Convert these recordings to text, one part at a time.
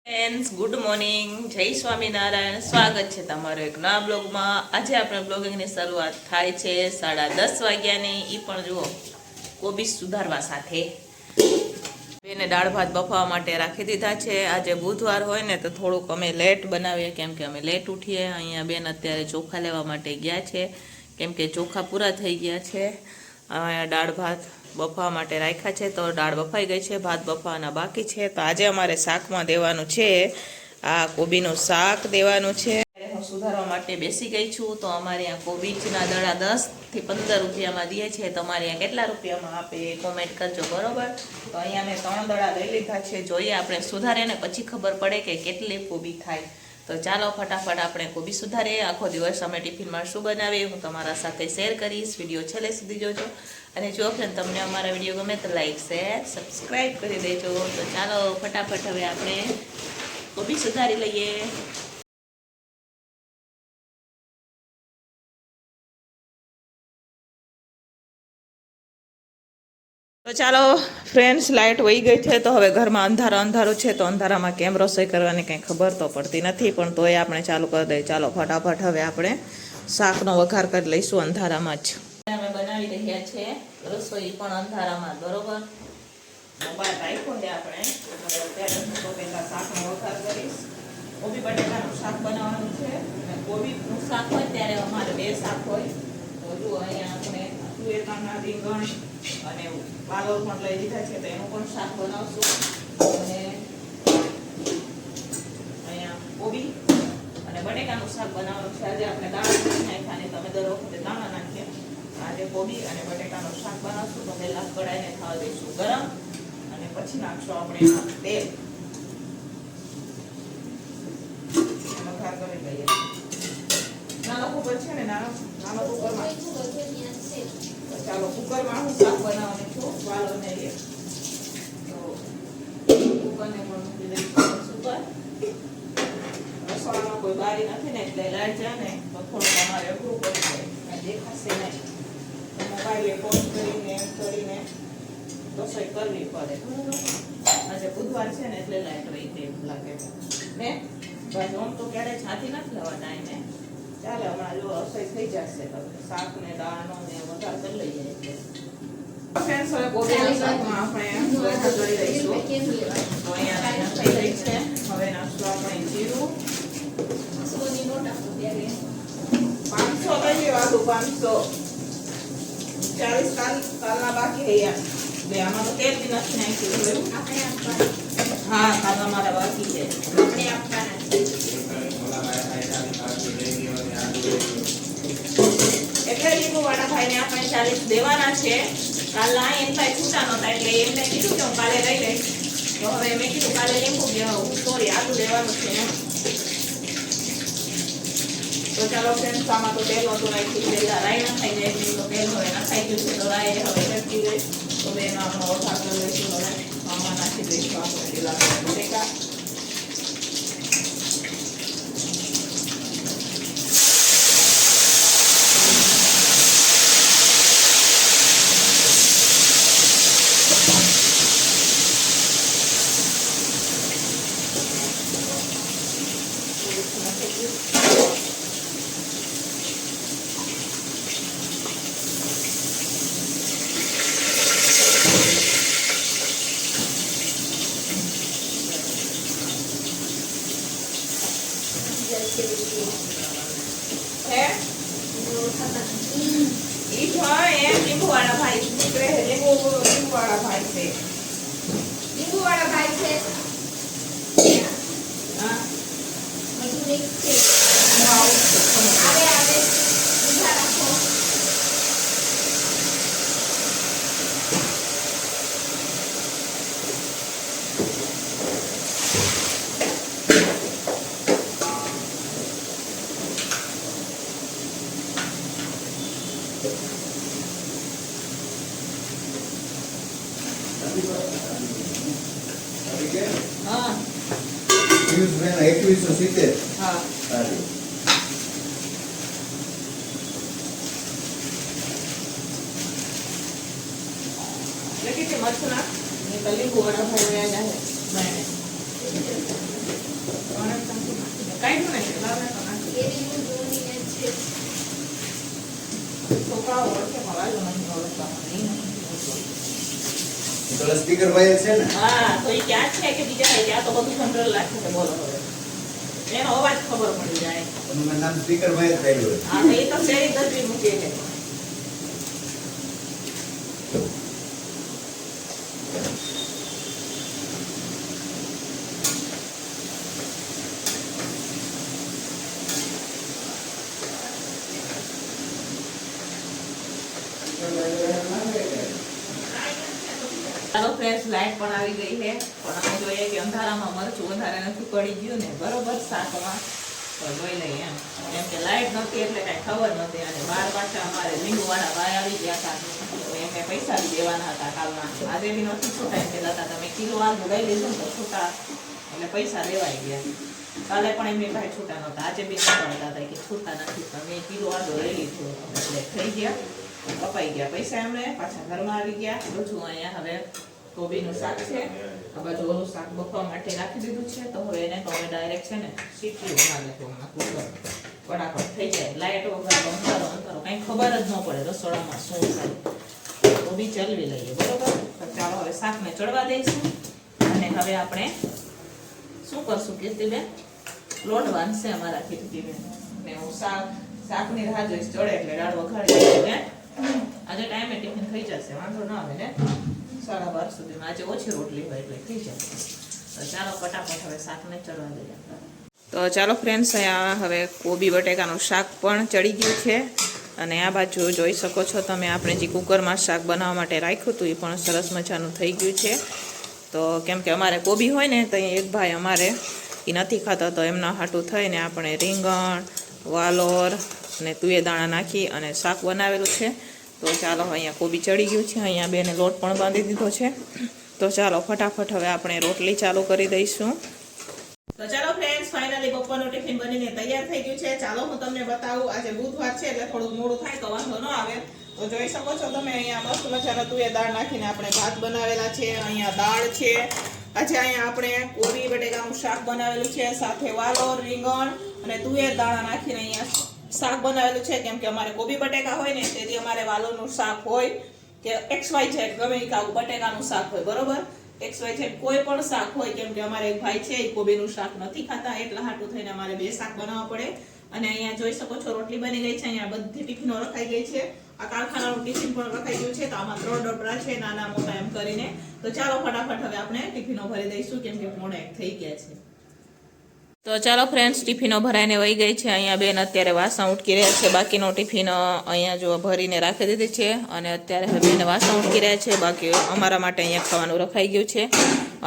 Friends good morning, જય સ્વામિનારાયણ. સ્વાગત છે તમારો એક નવા બ્લોગમાં. આજે આપણે બ્લોગિંગની શરૂઆત થાય છે 10:30 વાગ્યાની. એ પણ જુઓ કોબીજ સુધારવા સાથે. બેને દાળ ભાત બફાવા માટે રાખી દીધા છે. આજે બુધવાર હોય ને તો થોડુંક અમે લેટ બનાવીએ, કેમ કે અમે લેટ ઉઠીએ. અહીંયા બેન અત્યારે ચોખા લેવા માટે ગયા છે, કેમ કે ચોખા પૂરા થઈ ગયા છે. અહીંયા દાળ ભાત બફાવા માટે રાખ્યા છે, તો દાળ બફાઈ ગઈ છે, ભાત બફાવાના બાકી છે. તો આજે અમારે શાકમાં દેવાનું છે આ કોબીનું શાક દેવાનું છે. હું સુધારવા માટે બેસી ગઈ છું. તો અમારે અહીંયા કોબીજના દડા 10 થી 15 રૂપિયામાં દે છે. તમારે અહીંયા કેટલા રૂપિયામાં આપે એ કોમેન્ટ કરજો, બરોબર? તો અહીંયા મેં 3 દડા લઈ લીધા છે. જોઈએ આપણે સુધારીએ ને પછી ખબર પડે કે કેટલી કોબી થાય. તો ચાલો ફટાફટ આપણે કોબી સુધારીએ. આખો દિવસ અમે ટિફિનમાં શું બનાવીએ હું તમારા સાથે શેર કરીશ. વિડીયો છેલ્લે સુધી જોજો. અને જો ફ્રેન્ડ તમને અમારા વિડીયો ગમે તો લાઈક શેર સબસ્ક્રાઈબ કરી દેજો. તો ચાલો ફટાફટ હવે આપણે કોબી સુધારી લઈએ. તો ચાલો ફ્રેન્ડ્સ, લાઇટ વહી ગઈ છે, તો હવે ઘરમાં અંધારું છે. તો અંધારામાં કેમ રસોઈ કરવાની કંઈ ખબર તો પડતી નથી, પણ તોય આપણે ચાલુ કરી દઈએ. ચાલો ફટાફટ હવે આપણે શાકનો વઘાર કરી લઈશું અંધારામાં જ. અમે બનાવી રહ્યા છે રસોઈ પણ અંધારામાં, બરોબર? મોબાઈલ રાખ્યો છે આપણે. અત્યારે હું તો પહેલાં શાકનો વઘાર કરીશ. કોબી બટેકાનું શાક બનાવવાનું છે. અને કોબીનું શાક હોય ત્યારે અમારે 2 શાક હોય. તો જુઓ અહીંયા આપણે તુવેરના રીંગણ અને વાલોર પણ લઈ લીધા છે, તો એનું પણ શાક બનાવશું. અને અહીંયા કોબી અને બટેકાનું શાક બનાવવાનું છે. આજે આપણે દાળ નાખ્યા, તમે દર વખતે દાણા નાખીએ. આજે કોબી અને બટેકાનું શાક બનાવશું. તો પહેલા કડાઈને થવા દઈશું ગરમ, અને પછી નાખશું આપણે તેલ. વઘાર કરી લઈએ. નાનો કુકર છે ને, નાનો કુકરમાં. ચાલો કુકરમાં હું શાક બનાવવાની છું, વાલો ને એ. તો કુકરને પણ મૂકી દઈશું ઉપર. રસોડામાં કોઈ બારી નથી ને, એટલે લાઈટ જાય ને તો થોડું અમારે અઘરું પડી જાય, દેખાશે નહીં. તો મોબાઈલે ફોન કરીને એમ કરીને રસોઈ કરવી પડે. આજે બુધવાર છે ને એટલે લાઈટ વહી ગઈ એવું લાગે ને. બસ આમ તો ક્યારેય છાતી નથી લેવા ટાઈમે. ચાલે હમણાં જો રસોઈ થઈ જશે. શાક ને દાળનો ને વઘાર કરી લઈએ. ફ્રેન્ડ્સ, હવે કોબીના શાકમાં આપણે વઘાર કરી લઈશું. તો અહીંયા થઈ ગઈ છે. હવે નાખશું આપણે જીરું. 500 લઈએ વાળું, 500 40 કાલના બાકી અહીંયા બે. આમાં તો તેલ બી નથી નાખ્યું. હા, કાલના મારા બાકી છે. આપણે આપવાના એટલે લીંબુ વાળા ભાઈને આપણે 40 દેવાના છે. કાલના એમના છૂટા નહોતા, એટલે એમને કીધું કે હું કાલે લઈ લઈશ. તો હવે મેં કીધું કાલે લીંબુ આદુ લેવાનું છે એમ. તો ચાલો ફ્રેન્ડ્સ, આમાં તો તેલ નહોતું નાખ્યું છે. રાઈ ના ખાઈ જાય તો તેલ હવે નાખાઈ ગયું છે. તો રાઈ હવે ચટકી ગઈ. તો બેનો આપણો વઘાર કરી લઈશું. હવે આમાં નાખી દઈશું આપણે લીલા બટેકા. લીંબુ વાળા ભાઈ છે. હા, હા, 2170. હા. લખી છે મરચું નાખ. લીંબુ વાળા ભાઈ બાજુમાં ઓળખવામાં તો સ્પીકર ભાઈ છે ને હા તો એ ક્યાં છે કે બીજા છે ત્યાં તો બધું કંટ્રોલ રાખે છે બોલો હવે એનો અવાજ ખબર પડી જાય એનું નામ સ્પીકર ભાઈ જ થયેલું હા તો એ તો શેરી દર્દી મૂકે છે ચાલો ફ્રેન્ડ્સ લાઈટ પણ આવી ગઈ છે પણ અમે જોઈએ કે અંધારામાં મરચું વધારે નથી પડી ગયું ને બરોબર શાકમાં તો જોઈ લઈએ એમ કે લાઈટ નહોતી એટલે કઈ ખબર નહોતી અને 12 પાછા અમારે લીંબુવાળા ભાઈ આવી ગયા હતા તો એમને પૈસા બી દેવાના હતા કાલના આજે બી નથી છૂટા એમ કહેતા હતા તમે કિલો આલુ લઈ લીધું તો છૂટા એટલે પૈસા દેવાઈ ગયા કાલે પણ એમની પાસે છૂટા નહોતા આજે બી કહેતા હતા કે છૂટા નથી તમે કિલો આલુ લઈ લીધું એટલે થઈ ગયા કપાઈ ગયા પૈસા એમને પાછા ઘરમાં આવી ગયા બધું અહીંયા હવે કોબીનું શાક છે આ બાજુ ઓલું શાક બફવા માટે રાખી દીધું છે તો હવે એને તો હવે ડાયરેક્ટ છે ને સીટી બનાવી લેતો ફટાફટ થઈ જાય લાઈટ વગર અંધારો અંધારો કંઈ ખબર જ ન પડે રસોડામાં શું થાય કોબી ચલવી લઈએ બરોબર તો ચાલો હવે શાકને ચડવા દઈશું અને હવે આપણે શું કરશું કીર્તિબેન લોટ બાંધશે અમારા કીર્તિબેન ને હું શાકની રાહ જોઈશ ચડે એટલે દાળ વઘારી દઈએ આજે ટાઈમે ટિફિન થઈ જશે વાંધો ન આવે ને 12:30 સુધીમાં આજે ઓછી રોટલી હોય એટલે થઈ જાય તો ચાલો ફટાફટ હવે શાકને ચડવા દઈએ તો ચાલો ફ્રેન્ડ્સ અહીંયા હવે કોબી બટેકાનું શાક પણ ચડી ગયું છે અને આ બાજુ જોઈ શકો છો તમે આપણે જે કુકરમાં શાક બનાવવા માટે રાખ્યું હતું એ પણ સરસ મજાનું થઈ ગયું છે તો કેમ કે અમારે કોબી હોય ને તો એક ભાઈ અમારે એ નથી ખાતા તો એમના હાટું થઈને આપણે રીંગણ વાલોર અને તુવે દાણા નાખી અને શાક બનાવેલું છે તો ચાલો અહીંયા કોબી ચડી ગયું છે અહીંયા બેને લોટ પણ બાંધી દીધો છે તો ચાલો ફટાફટ હવે આપણે રોટલી ચાલુ કરી દઈશું તો ચાલો ફ્રેન્ડ્સ ફાઇનલી બપોરનું ટિફિન બનીને તૈયાર થઈ ગયું છે ચાલો હું તમને બતાવું આજે બુધવાર છે એટલે થોડું મોડું થાય તો વાંધો ન આવે તો જોઈ શકો છો તમે અહીંયા મસ્ત મજાના તુવે દાળ નાખીને આપણે ભાત બનાવેલા છે અહીંયા દાળ છે આજે અહીંયા આપણે કોબી બટેકાનું શાક બનાવેલું છે સાથે વાલોર રીંગણ અને તુવેર દાણા નાખીને અહીંયા શાક બનાવેલું છે કેમ કે અમારે કોબી બટેકા હોય ને તેથી અમારે વાલોરનું શાક હોય કે XYZ ગમે એ કાવું બટેકાનું શાક હોય બરોબર XYZ કોઈ પણ શાક હોય કેમ કે અમારે એક ભાઈ છે એ કોબીનું શાક નથી ખાતા એટલા હાટું થઈને અમારે બે શાક બનાવવા પડે અને અહીંયા જોઈ શકો છો રોટલી બની ગઈ છે અહીંયા બધી ટિફિનો રખાઈ ગઈ છે આ કારખાનાનું ટિફિન પણ રખાઈ ગયું છે તો આમાં 3 ડબરા છે નાના મોટા એમ કરીને તો ચાલો ફટાફટ હવે આપણે ટિફિનો ભરી દઈશું કેમ કે મોડા એક થઈ ગયા છે તો ચાલો ફ્રેન્ડ્સ ટિફિનો ભરાઈને વહી ગઈ છે અહીંયા બેન અત્યારે વાસણ ઉટકી રહ્યા છે બાકીનો ટિફિન અહીંયા જો ભરીને રાખી દીધી છે અને અત્યારે હવે બેન વાસણ ઉટકી રહ્યા છે બાકી અમારા માટે અહીંયા ખાવાનું રખાઈ ગયું છે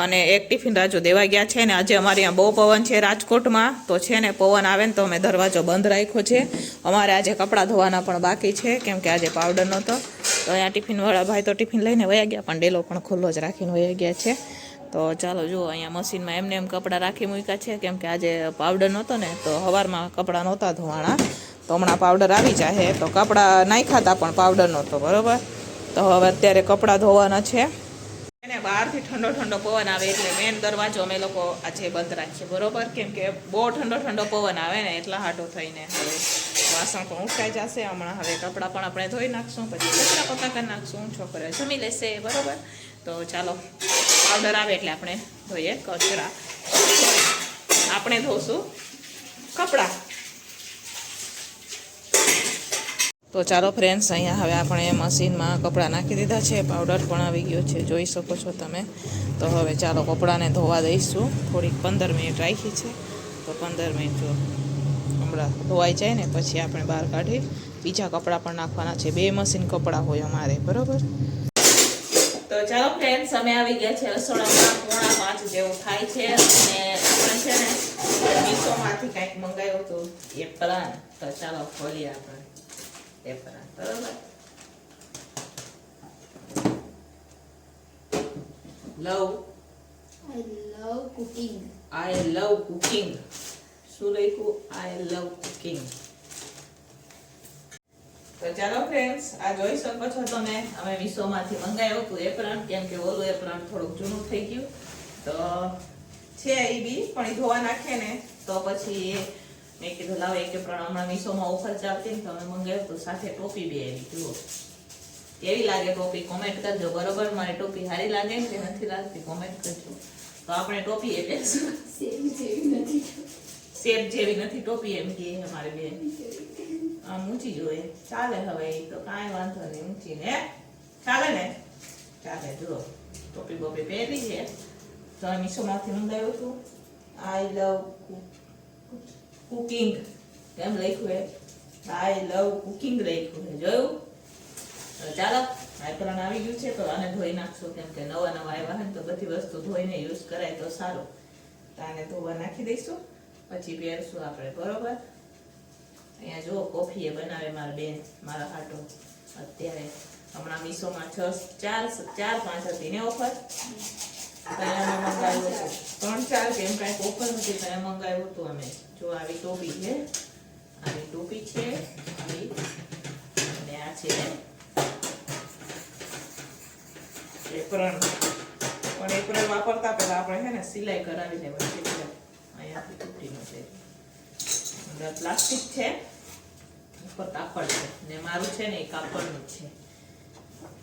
અને એક ટિફિન રાજુ દેવા ગયા છે ને આજે અમારે અહીંયા બહુ પવન છે રાજકોટમાં તો છે ને પવન આવે ને તો અમે દરવાજો બંધ રાખ્યો છે અમારે આજે કપડાં ધોવાના પણ બાકી છે કેમ કે આજે પાવડર નહોતો તો અહીંયા ટિફિનવાળા ભાઈ તો ટિફિન લઈને વયા ગયા પણ ડેલો પણ ખુલ્લો જ રાખીને વયા ગયા છે તો ચાલો જુઓ અહીંયા મશીનમાં એમને એમ કપડાં રાખી મૂક્યા છે કેમ કે આજે પાવડર નહોતો ને તો સવારમાં કપડાં નહોતા ધોવાના તો હમણાં પાવડર આવી જાય તો કપડાં નાખ્યા હતા પણ પાવડર નહોતો બરોબર તો હવે અત્યારે કપડાં ધોવાના છે એને બહારથી ઠંડો ઠંડો પવન આવે એટલે મેન દરવાજો અમે લોકો આજે બંધ રાખીએ બરોબર કેમ કે બહુ ઠંડો પવન આવે ને એટલા હાટો થઈને હવે વાસણ પણ ઉઠાઈ જશે હમણાં હવે કપડાં પણ આપણે ધોઈ નાખશું પછી કચરા પોતા કરી નાખશું છોકરીઓ જમી લેશે બરોબર તો ચાલો પાવડર આવે એટલે આપણે ધોઈએ કચરા આપણે ધોશું કપડાં તો ચાલો ફ્રેન્ડ્સ અહીંયા હવે આપણે મશીનમાં કપડાં નાખી દીધા છે પાવડર પણ આવી ગયો છે જોઈ શકો છો તમે તો હવે ચાલો કપડાંને ધોવા દઈશું થોડીક 15 મિનિટ રાખી છે તો 15 મિનિટ જો હમણાં ધોવાઈ જાય ને પછી આપણે બહાર કાઢી બીજા કપડાં પણ નાખવાના છે 2 મશીન કપડાં હોય અમારે બરોબર તો ચાલો ફ્રેન્ડ્સ અમે આવી ગયા છે રસોડામાં 4:45 જેવું થાય છે અને આપણે છે ને મીશોમાંથી કંઈક મંગાવ્યું હતું એપ્રન તો ચાલો ખોલીએ આપણે એપ્રન બરોબર I love cooking શું લખ્યું I love cooking તો ચાલો ફ્રેન્ડ્સ આ જોઈ શકો છો તમે અમે મીશોમાંથી મંગાવ્યું હતું એપ્રન કેમ કે ઓલું એપ્રન થોડુંક જૂનું થઈ ગયું તો છે એ બી પણ એ ધોવા નાખે ને તો પછી મેં કીધું લાવો એક એપ્રન હમણાં મીશોમાં ઓફર ચાલતી ને તો અમે મંગાવ્યું હતું સાથે ટોપી બી આવી જુઓ કેવી લાગે ટોપી કોમેન્ટ કરજો બરોબર. મારી ટોપી સારી લાગે કે નથી લાગતી કોમેન્ટ કરજો. તો આપણે ટોપી એ પહેરશું. સેબ જેવી નથી ટોપી એમ કે અમારે બેન. આમ ઊંચી જોઈએ ચાલે. હવે એ તો કાંઈ વાંધો નહીં, ઊંચી ને ચાલે ને ચાલે. જુઓ ટોપી બોપી પહેરી છે. તો મીશોમાંથી મંગાવ્યું હતું. આઈ લવ કુકિંગ એમ લખ્યું હે. આઈ લવ કુકિંગ લખ્યું હે. જોયું? તો ચાલો એપ્રન આવી ગયું છે તો આને ધોઈ નાખશું, કેમ કે નવા આવ્યા હોય તો બધી વસ્તુ ધોઈને યુઝ કરાય તો સારું. તો આને ધોવા નાખી દઈશું પછી પહેરશું આપણે બરોબર. અહીંયા જુઓ કોફી એ બનાવે મારા બેન મારા હાટો. અત્યારે હમણાં મીશોમાં 4-5 હતી ને ઓફર. ત્યાં મંગાવ્યું હતું 3-4 કેમ કાંઈક ઓફર હતી ત્યાં મંગાવ્યું હતું અમે. જો આવી ટોપી છે, આવી ટોપી છે, આવી અને આ છે એપ્રન. પણ એપ્રન વાપરતા પહેલા આપણે છે ને સિલાઈ કરાવી લેવાની છે. અહીંયાથી તૂટીનું છે, અંદર પ્લાસ્ટિક છે, ઉપર કાપડ છે ને મારું છે ને એ કાપડનું જ છે.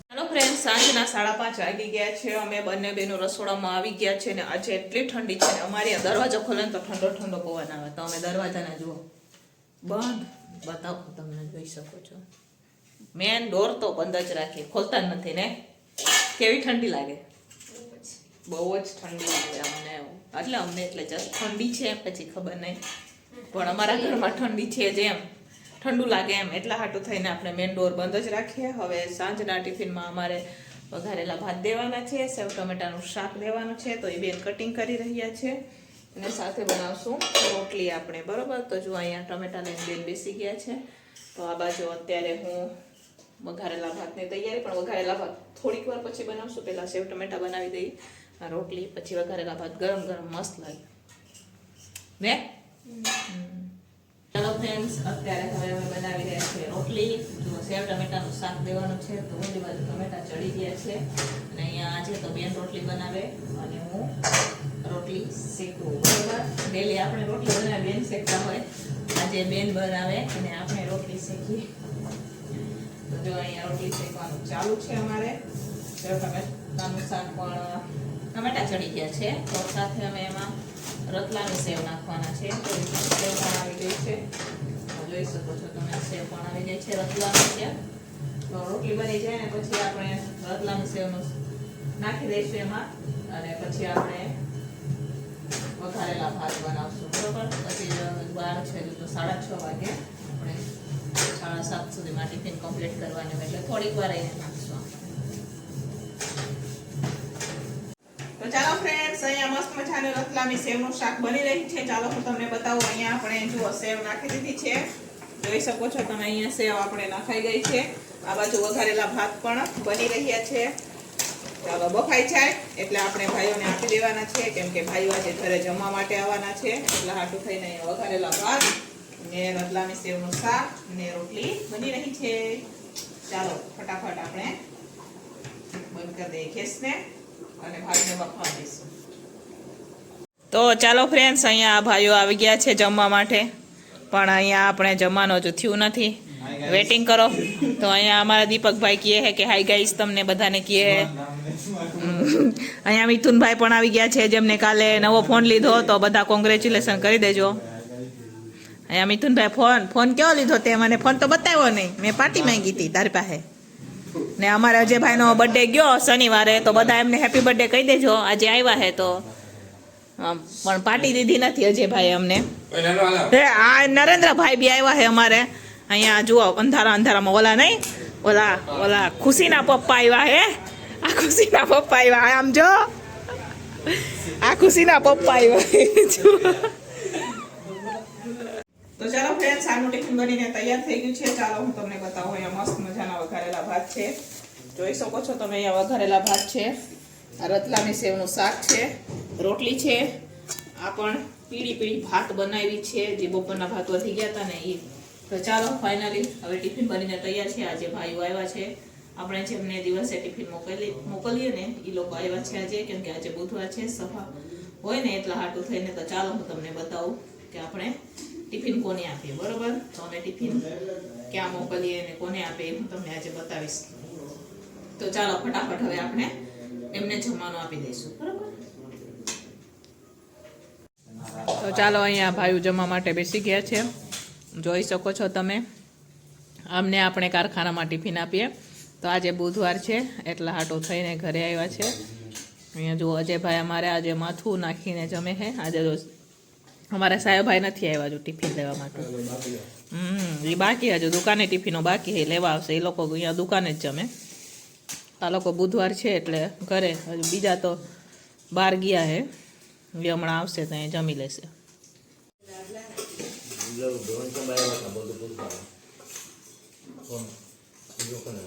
હેલો ફ્રેન્ડ, સાંજના 5:30 વાગી ગયા છે. અમે બંને બેનો રસોડામાં આવી ગયા છે ને આજે એટલી ઠંડી છે ને અમારી દરવાજો ખોલે ને તો ઠંડો ઠંડો પવન આવે. તો અમે દરવાજાને જુઓ બંધ બતાવો, તમને જોઈ શકો છો. મેન ડોર તો બંધ જ રાખીએ, ખોલતા જ નથી ને. કેવી ઠંડી લાગે? બહુ જ ઠંડી લાગે અમને. એટલે જસ્ટ ઠંડી છે પછી ખબર નહીં, પણ અમારા ઘરમાં ઠંડી છે જેમ ઠંડુ લાગે એમ. એટલા હાટું થઈને આપણે મેન ડોર બંધ જ રાખીએ. હવે સાંજના ટિફિનમાં અમારે વઘારેલા ભાત દેવાના છે, સેવ ટમેટાનું શાક દેવાનું છે. તો એ બેન કટિંગ કરી રહ્યા છે અને સાથે બનાવશું રોટલી આપણે બરોબર. તો જો અહીંયા ટમેટા લઈને બેન બેસી ગયા છે. તો આ બાજુ અત્યારે હું વઘારેલા ભાતની તૈયારી, પણ વઘારેલા ભાત થોડીક વાર પછી બનાવશું. પહેલાં સેવ ટમેટા બનાવી દઈ, આ રોટલી, પછી વઘારેલા ભાત ગરમ ગરમ મસ્ત લાગે ને. ચાલો ફ્રેન્ડ્સ, અત્યારે હવે અમે બનાવી રહ્યા છીએ રોટલી. જો સેવ ટમેટાનું શાક દેવાનું છે તો બધી બાજુ ટમેટા ચડી ગયા છે. અને અહીંયા આજે તો બેન રોટલી બનાવે અને હું રોટલી શેકું બરાબર. ડેલી આપણે રોટલી બનાવે બેન શેકતા હોય, આજે બેન બનાવે અને આપણે રોટલી શેકીએ. તો જો અહીંયા રોટલી શેકવાનું ચાલુ છે અમારે. સેવ ટમેટાનું શાક પણ ટમેટા ચડી ગયા છે તો સાથે અમે એમાં રતલામી સેવ નાખવાના છે. તો સેવ પણ આવી ગઈ છે, જોઈ શકો છો તમે. સેવ પણ આવી ગઈ છે રતલામી છે. તો રોટલી બની જાય ને પછી આપણે રતલામી સેવનું નાખી દઈશું એમાં અને પછી આપણે વઘારેલા ભાત બનાવશું બરોબર. પછી 12 છે તો 6:30 વાગે આપણે 7:30 સુધીમાં ટિફિન કમ્પ્લીટ કરવાનું, એટલે થોડીક વાર અહીંયા નાખશું. તો ચાલો ફ્રેન્ડ્સ, અહીંયા મસ્ત મજાની રતલામી સેવનું શાક બની રહી છે. ચાલો હું તમને બતાવું. અહીંયા આપણે જુઓ સેવ નાખી દીધી છે, જોઈ શકો છો તમે. અહીંયા સેવ આપણે નાખાઈ ગઈ છે. આ બાજુ વઘારેલા ભાત પણ બની રહ્યા છે. ચાલો બફાઈ જાય એટલે આપણે ભાઈઓને આપી દેવાના છે, કેમ કે ભાઈઓ આજે ઘરે જમવા માટે આવવાના છે. એટલે હાટું થઈને અહીંયા વઘારેલા ભાત ને રતલામી સેવનું શાક ને રોટલી બની રહી છે. ચાલો ફટાફટ આપણે બંધ કરી દઈએ ગેસને અને ભાઈને બફવા દઈશું. તો ચાલો ફ્રેન્ડ્સ, અહીંયા ભાઈઓ આવી ગયા છે જમવા માટે, પણ અહીંયા આપણે જમવાનું હજુ થયું નથી. વેટિંગ કરો. તો અહીંયા અમારા દીપકભાઈ કહે છે કે હાઈ ગાઈસ તમને બધાને કહે. અહીંયા મિથુનભાઈ પણ આવી ગયા છે, જેમને કાલે નવો ફોન લીધો તો બધા કોંગ્રેચ્યુલેશન કરી દેજો. અહીંયા મિથુનભાઈ ફોન કેવો લીધો તે મને ફોન તો બતાવ્યો નહીં, મેં પાર્ટી માંગી હતી તારી પાસે. ને અમારા અજયભાઈનો બર્થડે ગયો શનિવારે, તો બધા એમને હેપી બર્થડે કહી દેજો. આજે આવ્યા હે તો પણ પાર્ટી દીધી નથી અજયભાઈ અમને. આ નરેન્દ્રભાઈ બી આવ્યા હે અમારે. અહીંયા જુઓ અંધારામાં ઓલા નહીં, ઓલા ખુશીના પપ્પા આવ્યા હે. આ ખુશીના પપ્પા આવ્યા, આમ જો આ ખુશીના પપ્પા આવ્યા. તો ચાલો ફ્રેન્ડ્સ, આનું ટિફિન બનીને તૈયાર થઈ ગયું છે. ચાલો હું તમને બતાવું. અહીંયા મસ્ત મજાના વઘારેલા ભાત છે, જોઈ શકો છો તમે. અહીંયા વઘારેલા ભાત છે, આ રતલામી સેવનું શાક છે, રોટલી છે. આ પણ પીળી ભાત બનાવી છે, જે બપોરના ભાત વધી ગયા હતા ને એ. તો ચાલો ફાઇનલી હવે ટિફિન બનીને તૈયાર છે. આજે ભાઈઓ આવ્યા છે, આપણે જેમને દિવસે ટિફિન મોકલીએ ને એ લોકો આવ્યા છે આજે, કેમ કે આજે બુધવાર છે, સફા હોય ને એટલા હાટું થઈને. તો ચાલો હું તમને બતાવું કે આપણે ટિફિન કોને આપીએ બરોબર. તો અમે ટિફિન ક્યાં મોકલીએ અને કોને આપીએ હું તમને આજે બતાવીશ. તો ચાલો ફટાફટ હવે આપણે એમને જમવાનું આપી દઈશું, બરાબર? તો ચાલો અહીંયા ભાઈઓ જમવા માટે બેસી ગયા છે, જોઈ શકો છો તમે. અમને આપણે કારખાનામાં ટિફિન આપીએ, તો આજે બુધવાર છે એટલા હાટો થઈને ઘરે આવ્યા છે. અહીંયા જુઓ અજયભાઈ અમારે આજે માથું નાખીને જમે છે. આજે અમારા સાહેબભાઈ નથી આવ્યા હજુ ટિફિન લેવા માટે. એ બાકી હજુ દુકાને ટિફિનો બાકી છે, લેવા આવશે. એ લોકો અહીંયા દુકાને જ જમે. આ લોકો બુધવાર છે એટલે ઘરે, હજુ બીજા તો બહાર ગયા હે. એ હમણાં આવશે તો અહીંયા જમી લેશે. Lo, doon sa bayan ka, bago po ka. Oh, hindi ko na.